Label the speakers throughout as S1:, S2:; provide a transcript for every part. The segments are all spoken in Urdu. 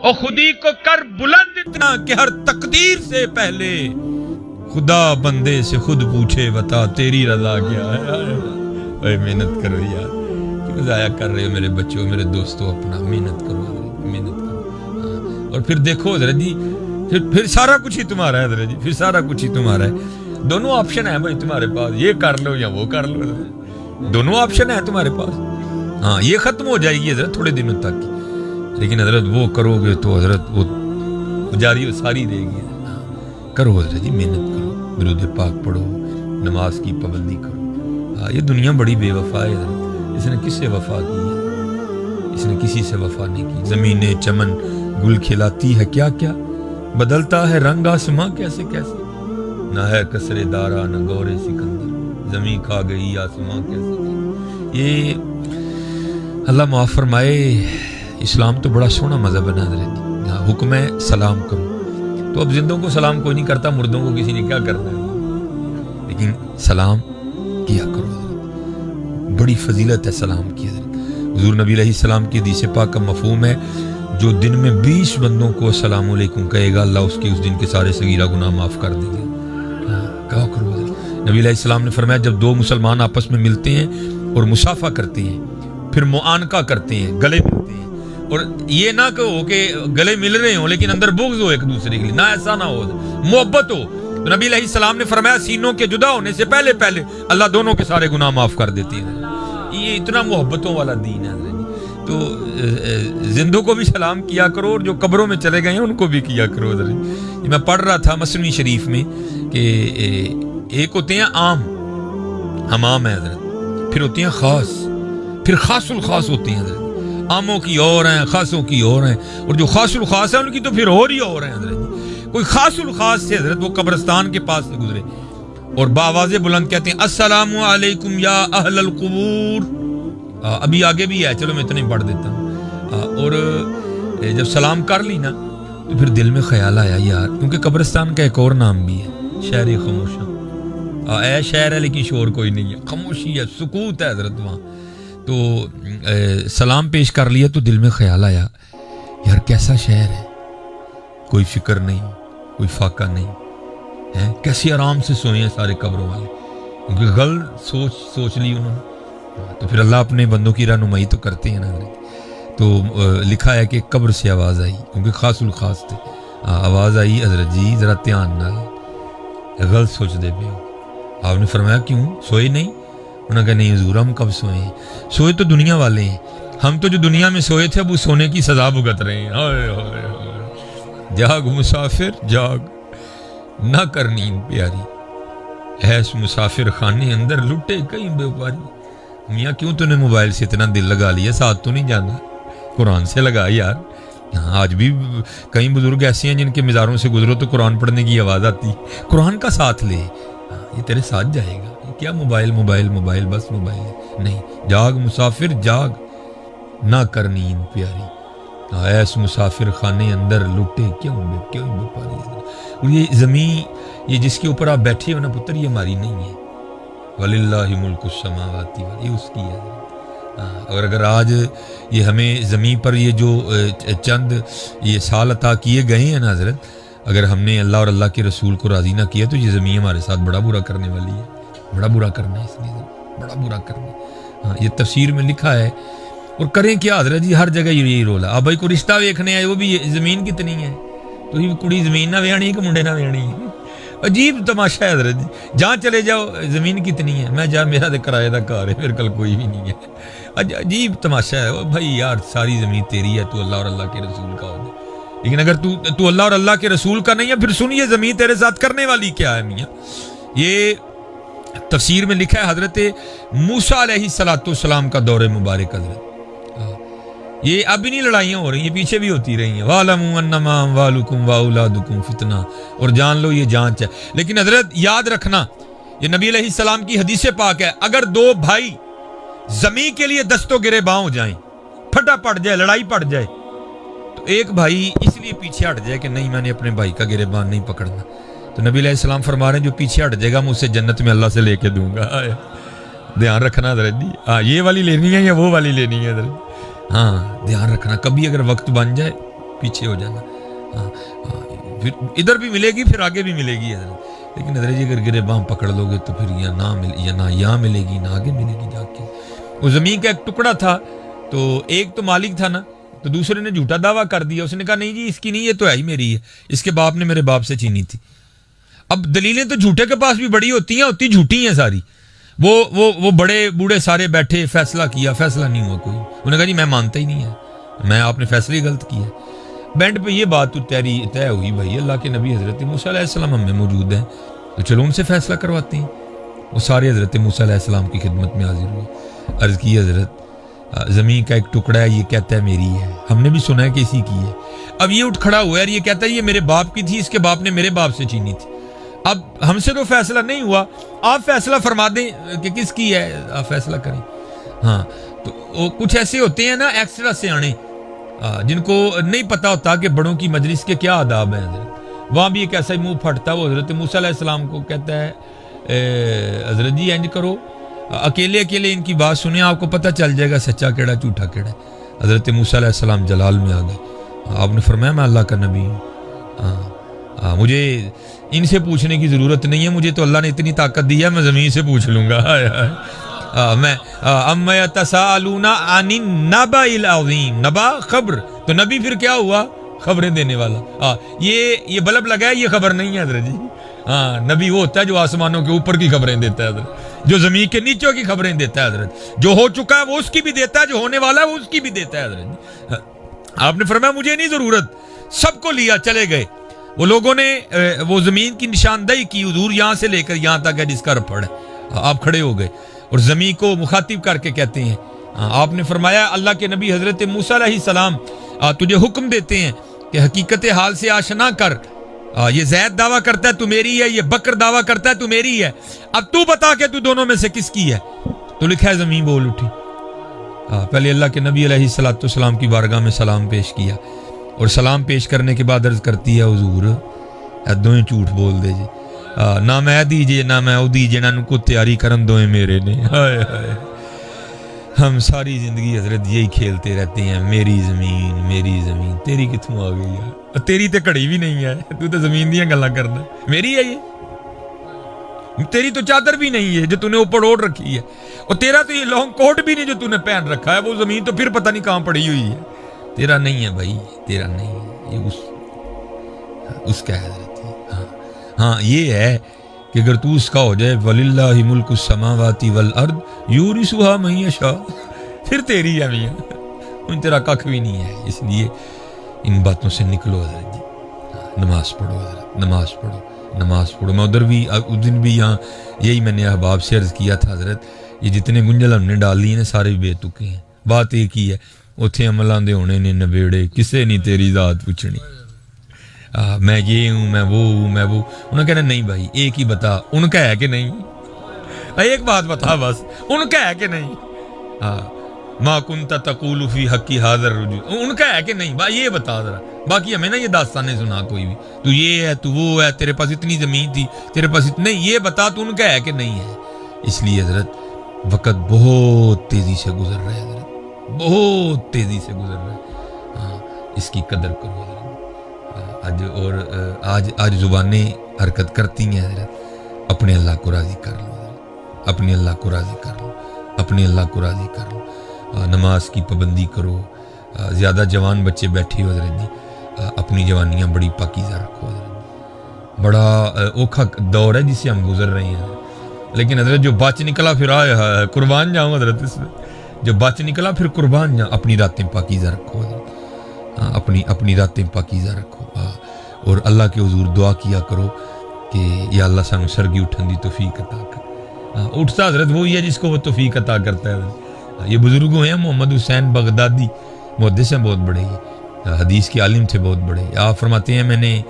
S1: اور خودی کو کر بلند اتنا کہ ہر تقدیر سے پہلے خدا بندے سے خود پوچھے بتا تیری رضا کیا ہے. اے محنت کرو یار, کیوں ضائع کر رہے ہو میرے بچوں, میرے دوستوں, اپنا محنت کرو, محنت کرو. اور پھر دیکھو حضرت جی, پھر سارا کچھ ہی تمہارا ہے حضرت جی, پھر سارا کچھ ہی تمہارا ہے. دونوں آپشن ہیں بھائی تمہارے پاس, یہ کر لو یا وہ کر لو, دونوں آپشن ہیں تمہارے پاس. ہاں یہ ختم ہو جائے گی حضرت تھوڑے دنوں تک, لیکن حضرت وہ کرو گے تو حضرت وہ جاری و ساری رہے گی. کرو حضرت جی, محنت کرو, درود پاک پڑھو, نماز کی پابندی کرو. یہ دنیا بڑی بے وفا ہے حضرت, اس نے کس سے وفا کی ہے؟ اس نے کسی سے وفا نہیں کی. زمینیں چمن گل کھلاتی ہے کیا کیا, بدلتا ہے رنگ آسماں کیسے کیسے. نہ ہے کسرے دارا نہ گورے سکندر, زمین کھا گئی آسماں کیسے کیسے. یہ اللہ معاف فرمائے, اسلام تو بڑا سونا مذہب ہے حضرت. حکم ہے سلام کرو, تو اب زندوں کو سلام کوئی نہیں کرتا, مردوں کو کسی نے کیا کرنا ہے, لیکن سلام کیا کرو. بڑی فضیلت ہے سلام کی حضرت. حضور نبی علیہ السلام کی حدیث پاک کا مفہوم ہے, جو دن میں 20 بندوں کو السلام علیکم کہے گا, اللہ اس کے اس دن کے سارے صغیرہ گناہ معاف کر دے گا. کہا کرو حضرت. نبی علیہ السلام نے فرمایا جب دو مسلمان آپس میں ملتے ہیں اور مصافحہ کرتے ہیں, پھر معانقہ کرتے ہیں, گلے ملتے ہیں, اور یہ نہ کہو کہ گلے مل رہے ہوں لیکن اندر بغض ہو ایک دوسرے کے لیے, نہ ایسا نہ ہو, محبت ہو. تو نبی علیہ السلام نے فرمایا سینوں کے جدا ہونے سے پہلے پہلے اللہ دونوں کے سارے گناہ معاف کر دیتی ہے. یہ اتنا محبتوں والا دین ہے. تو زندوں کو بھی سلام کیا کرو, اور جو قبروں میں چلے گئے ہیں ان کو بھی کیا کرو. میں پڑھ رہا تھا مثنوی شریف میں کہ ایک ہوتے ہیں عام, ہم عام ہیں حضرت, پھر ہوتے ہیں خاص, پھر خاص الخاص ہوتے ہیں حضرت. عاموں کی اور ہیں, خاصوں کی اور ہیں, اور جو خاص الخاص ہیں ان کی تو پھر اور ہی اور ہیں حضرت. کوئی خاص الخاص سے حضرت وہ قبرستان کے پاس سے گزرے اور باواز بلند کہتے ہیں السلام علیکم یا اہل القبور. ابھی آگے بھی ہے, چلو میں اتنے پڑھ دیتا ہوں. اور جب سلام کر لی نا تو پھر دل میں خیال آیا یار, کیونکہ قبرستان کا ایک اور نام بھی ہے, شہر خاموشاں. اے شہر ہے لیکن شور کوئی نہیں ہے, خاموشی ہے, سکوت ہے حضرت وہاں. تو سلام پیش کر لیا تو دل میں خیال آیا یار کیسا شہر ہے, کوئی فکر نہیں, کوئی فاقہ نہیں ہے, کیسے آرام سے سوئے ہیں سارے قبروں والے, کیونکہ غلط سوچ لی انہوں نے. تو پھر اللہ اپنے بندوں کی رہنمائی تو کرتے ہیں نا. تو لکھا ہے کہ قبر سے آواز آئی, کیونکہ خاص الخاص تھے, آواز آئی حضرت جی ذرا دھیان نہ, غلط سوچ دے پہ ہو. آپ نے فرمایا کیوں, سوئے نہیں؟ انہوں نے کہا نہیں حضور ہم کب سوئے ہیں, سوئے تو دنیا والے ہیں, ہم تو جو دنیا میں سوئے تھے اب وہ سونے کی سزا بھگت رہے ہیں. ہائے ہائے ہائے, جاگ مسافر جاگ, نہ کر نیند پیاری, ایس مسافر خانے اندر لٹے کئی بیوپاری. میاں کیوں تو نے موبائل سے اتنا دل لگا لیا, ساتھ تو نہیں جانا, قرآن سے لگا یار. آج بھی کئی بزرگ ایسے ہیں جن کے مزاروں سے گزرو تو قرآن پڑھنے کی آواز آتی, قرآن کا ساتھ لے, یہ تیرے ساتھ جائے گا. کیا موبائل موبائل موبائل, بس موبائل نہیں. جاگ مسافر جاگ, نہ کر نیند پیاری, ایس مسافر خانے اندر لٹے کیوں بے پاری. اور یہ زمین, یہ جس کے اوپر آپ بیٹھے ہو نا پتر, یہ ہماری نہیں ہے. وَلِلَّهِ مُلْكُ السَّمَاوَاتِ وَالْأَرْضِ, یہ اس کی ہے. اور اگر آج یہ ہمیں زمین پر یہ جو چند یہ سال عطا کیے گئے ہیں نا حضرت, اگر ہم نے اللہ اور اللہ کے رسول کو راضی نہ کیا تو یہ زمین ہمارے ساتھ بڑا برا کرنے والی ہے, بڑا برا کرنا ہے, اس لیے بڑا برا کرنا. یہ تفسیر میں لکھا ہے. اور کریں کیا حضرت جی, ہر جگہ یہی رول ہے. آپ بھائی کو رشتہ ویکھنے آئے, وہ بھی زمین کتنی ہے, تو یہ کڑی زمین نہ ویانی ہے کہ منڈے نہ ویانی ہے. عجیب تماشا ہے حضرت جی, جہاں چلے جاؤ زمین کتنی ہے, میں جا میرا کرایہ دا کار ہے, پھر کل کوئی بھی نہیں ہے. عجیب تماشا ہے بھائی یار, ساری زمین تیری ہے, تو اللہ اور اللہ کے رسول کا ہوگا, لیکن اگر تو اللہ اور اللہ کے رسول کا نہیں ہے, پھر سنیے زمین تیرے ساتھ کرنے والی کیا ہے میاں. یہ تفسیر میں لکھا ہے حضرت موسیٰ علیہ السلام کا دور مبارک حضرت. یہ اب نہیں لڑائیاں ہو رہی ہیں, پیچھے بھی ہوتی رہی ہیں. وَعْلَمُوا أَنَّمَا أَمْوَالُكُمْ وَأَوْلَادُكُمْ فِتْنَةٌ, اور جان لو یہ جانچ ہے. لیکن حضرت یاد رکھنا, یہ نبی علیہ السلام کی حدیث پاک ہے, اگر دو بھائی زمین کے لیے دستوں گرے باں ہو جائیں, پھٹا پڑ جائے, لڑائی پڑ جائے, تو ایک بھائی اس لیے پیچھے ہٹ جائے کہ نہیں میں نے اپنے بھائی کا گرے باں نہیں پکڑنا, تو نبی علیہ السلام فرما رہے ہیں جو پیچھے ہٹ جائے گا میں اسے جنت میں اللہ سے لے کے دوں گا. دھیان رکھنا حضرت جی, یہ والی لینی ہے یا وہ والی لینی ہے حضرت, ہاں دھیان رکھنا. کبھی اگر وقت بن جائے پیچھے ہو جانا. پھر ادھر بھی ملے گی، پھر آگے بھی ملے گی حضرت. لیکن حضرت جی اگر گرے بام پکڑ لو گے تو پھر یا نہ یہاں ملے گی، نہ آگے ملے گی جا کے. وہ زمین کا ایک ٹکڑا تھا، تو ایک تو مالک تھا نا، تو دوسرے نے جھوٹا دعویٰ کر دیا. اس نے کہا نہیں جی اس کی نہیں، یہ تو ہے ہی میری ہے، اس کے باپ نے میرے باپ سے چھینی تھی. اب دلیلیں تو جھوٹے کے پاس بھی بڑی ہوتی جھوٹی ہیں ساری. وہ بڑے بوڑھے سارے بیٹھے، فیصلہ کیا، فیصلہ نہیں ہوا کوئی. انہوں نے کہا جی میں مانتا ہی نہیں ہے، میں آپ نے فیصلہ ہی غلط کیا. بینڈ پہ یہ بات تو طے ہوئی بھائی اللہ کے نبی حضرت موسیٰ علیہ السلام ہم میں موجود ہیں، تو چلو ان سے فیصلہ کرواتے ہیں. وہ سارے حضرت موسیٰ علیہ السلام کی خدمت میں حاضر ہوئے. عرض کی حضرت زمین کا ایک ٹکڑا ہے، یہ کہتا ہے میری ہے، ہم نے بھی سنا ہے کہ اسی کی ہے. اب یہ اٹھ کھڑا ہوا ہے اور یہ کہتا ہے یہ میرے باپ کی تھی، اس کے باپ نے میرے باپ سے چھینی تھی. اب ہم سے تو فیصلہ نہیں ہوا، آپ فیصلہ فرما دیں کہ کس کی ہے، آپ فیصلہ کریں. ہاں تو کچھ ایسے ہوتے ہیں نا ایکسٹرا سے آنے، جن کو نہیں پتا ہوتا کہ بڑوں کی مجلس کے کیا آداب ہیں. حضرت وہاں بھی ایک ایسا ہی منہ پھٹتا، وہ حضرت موسیٰ علیہ السلام کو کہتا ہے حضرت جی انج کرو، اکیلے ان کی بات سنیں، آپ کو پتہ چل جائے گا سچا کیڑا جھوٹا کیڑا ہے. حضرت موسیٰ علیہ السلام جلال میں آ گئے. آپ نے فرمایا میں اللہ کا نبی ہوں، مجھے ان سے پوچھنے کی ضرورت نہیں ہے، مجھے تو اللہ نے اتنی طاقت دی ہے میں زمین سے پوچھ لوں گا. میں اما یتساءلون عن النبأ العظیم، نبا خبر، تو نبی پھر کیا ہوا؟ خبریں دینے والا. یہ بلب لگا ہے، یہ خبر نہیں ہے حضرت جی. نبی وہ ہوتا ہے جو آسمانوں کے اوپر کی خبریں دیتا ہے حضرت، جو زمین کے نیچوں کی خبریں دیتا ہے حضرت. جو ہو چکا ہے وہ اس کی بھی دیتا ہے، جو ہونے والا ہے وہ اس کی بھی دیتا ہے حضرت. آپ نے فرمایا مجھے نہیں ضرورت، سب کو لیا چلے گئے. وہ لوگوں نے وہ زمین کی نشاندہی کی، حضور یہاں سے لے کر یہاں تک ہے جس کا رپڑ ہے. آپ کھڑے ہو گئے اور زمین کو مخاطب کر کے کہتے ہیں، آپ نے فرمایا اللہ کے نبی حضرت موسیٰ علیہ السلام تجھے حکم دیتے ہیں کہ حقیقت حال سے آشنا کر. یہ زید دعویٰ کرتا ہے تو میری ہے، یہ بکر دعویٰ کرتا ہے تو میری ہے، اب تو بتا کہ تو دونوں میں سے کس کی ہے. تو لکھا ہے زمین بول اٹھی. پہلے اللہ کے نبی علیہ السلام کی بارگاہ میں سلام پیش کیا، اور سلام پیش کرنے کے بعد عرض کرتی ہے حضور دوئیں جھوٹ بول دے جی، نہ میں دیجیے نہ میں او دیجیے، نہ کو تیاری کرن دوئیں میرے نے. ہائے ہائے ہم ساری زندگی حضرت یہی کھیلتے رہتے ہیں، میری زمین تیری کتوں آ گئی ہے، تیری تے کڑی بھی نہیں ہے، تو زمین دیاں گلاں کرنا. میری ہے یہ، تیری تو چادر بھی نہیں ہے جو تو نے اوپر اوڑھ رکھی ہے، اور تیرا تو یہ لانگ کوٹ بھی نہیں جو تو نے پہن رکھا ہے، وہ زمین تو پھر پتہ نہیں کہاں پڑی ہوئی ہے. تیرا نہیں ہے بھائی، تیرا نہیں ہے، یہ اس کا حضرت ہے. ہاں یہ ہے کہ اگر تو اس کا ہو جائے وَلِلَّهِ مُلْكُ السَّمَاوَاتِ وَالْأَرْضِ يُورِثُهَا مَن يَشَاءُ، پھر تیری ہے میاں، ان تیرا ککھ بھی نہیں ہے. اس لیے ان باتوں سے نکلو حضرت جی. نماز پڑھو حضرت، نماز پڑھو. میں ادھر بھی اس دن بھی یہاں یہی میں نے احباب سے عرض کیا تھا حضرت، یہ جتنے گنجل ہم نے ڈال لی ہیں سارے بے تکے ہیں. بات ایک ہی ہے، اتھے عملاں دے ہونے نے نبیڑے، کسے نہیں تیری ذات پوچھنی. میں یہ ہوں، میں وہ ہوں، میں وہ. انہوں نے کہنا نہیں بھائی ایک ہی بتا، ان کا ہے کہ نہیں، ایک بات بتا بس، ان کا ہے کہ نہیں. ما کنت تقول فی حقی ھذا الرجل، ان کا ہے کہ نہیں بھائی یہ بتا ذرا. باقی ہمیں نا یہ داستانیں سنا کوئی بھی، تو یہ ہے تو وہ ہے، تیرے پاس اتنی زمین تھی، تیرے پاس نہیں، یہ بتا تو ان کا ہے کہ نہیں ہے. اس لیے حضرت وقت بہت تیزی سے گزر رہا ہے حضرت، بہت تیزی سے گزر رہا ہے. اس کی قدر کرو حضرت. آج زبانیں حرکت کرتی ہیں حضرت، اپنے اللہ کو راضی کر لو حضرت، اپنے اللہ کو راضی کر لو، اپنے اللہ کو راضی کر لو. نماز کی پابندی کرو. زیادہ جوان بچے بیٹھے ہو حضرت جی، اپنی جوانیاں بڑی پاکیزہ رکھو حضرت. بڑا اوکھا دور ہے جس سے ہم گزر رہے ہیں، لیکن حضرت جو بچ نکلا پھر قربان جاؤں حضرت، اس میں جو بچ نکلا پھر قربان جاؤں. اپنی راتیں پاکیزہ رکھو حضرت، اپنی راتیں پاکیزہ رکھو. اور اللہ کے حضور دعا کیا کرو کہ یا اللہ سانو سرگی اٹھن دی توفیق عطا کر. اٹھتا حضرت وہی ہے جس کو وہ توفیق عطا کرتا ہے. یہ بزرگوں ہیں، محمد حسین بغدادی محدث ہیں بہت بڑے، حدیث کے عالم تھے بہت بڑے. آپ فرماتے ہیں میں نے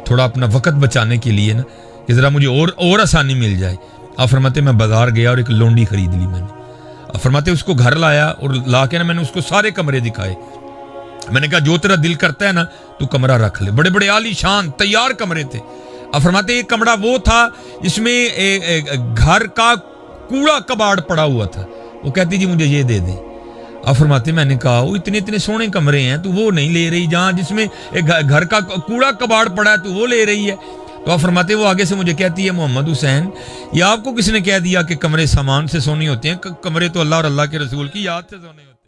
S1: تھوڑا اپنا وقت بچانے کے لیے نا کہ ذرا مجھے اور آسانی مل جائے، آپ فرماتے ہیں میں بازار گیا اور ایک لونڈی خرید لی میں نے. آپ فرماتے ہیں اس کو گھر لایا اور لا کے نا میں نے اس کو سارے کمرے دکھائے. میں نے کہا جو تیرا دل کرتا ہے نا تو کمرہ رکھ لے. بڑے بڑے عالی شان تیار کمرے تھے. اب فرماتے ایک کمرہ وہ تھا جس میں گھر کا کوڑا کباڑ پڑا ہوا تھا. وہ کہتی جی مجھے یہ دے دیں. آپ فرماتے میں نے کہا وہ اتنے اتنے سونے کمرے ہیں تو وہ نہیں لے رہی، جہاں جس میں گھر کا کوڑا کباڑ پڑا ہے تو وہ لے رہی ہے۔ تو آپ فرماتے وہ آگے سے مجھے کہتی ہے محمد حسین یہ آپ کو کس نے کہہ دیا کہ کمرے سامان سے سونے ہوتے ہیں؟ کمرے تو اللہ اور اللہ کے رسول کی یاد سے سونے ہوتے ہیں۔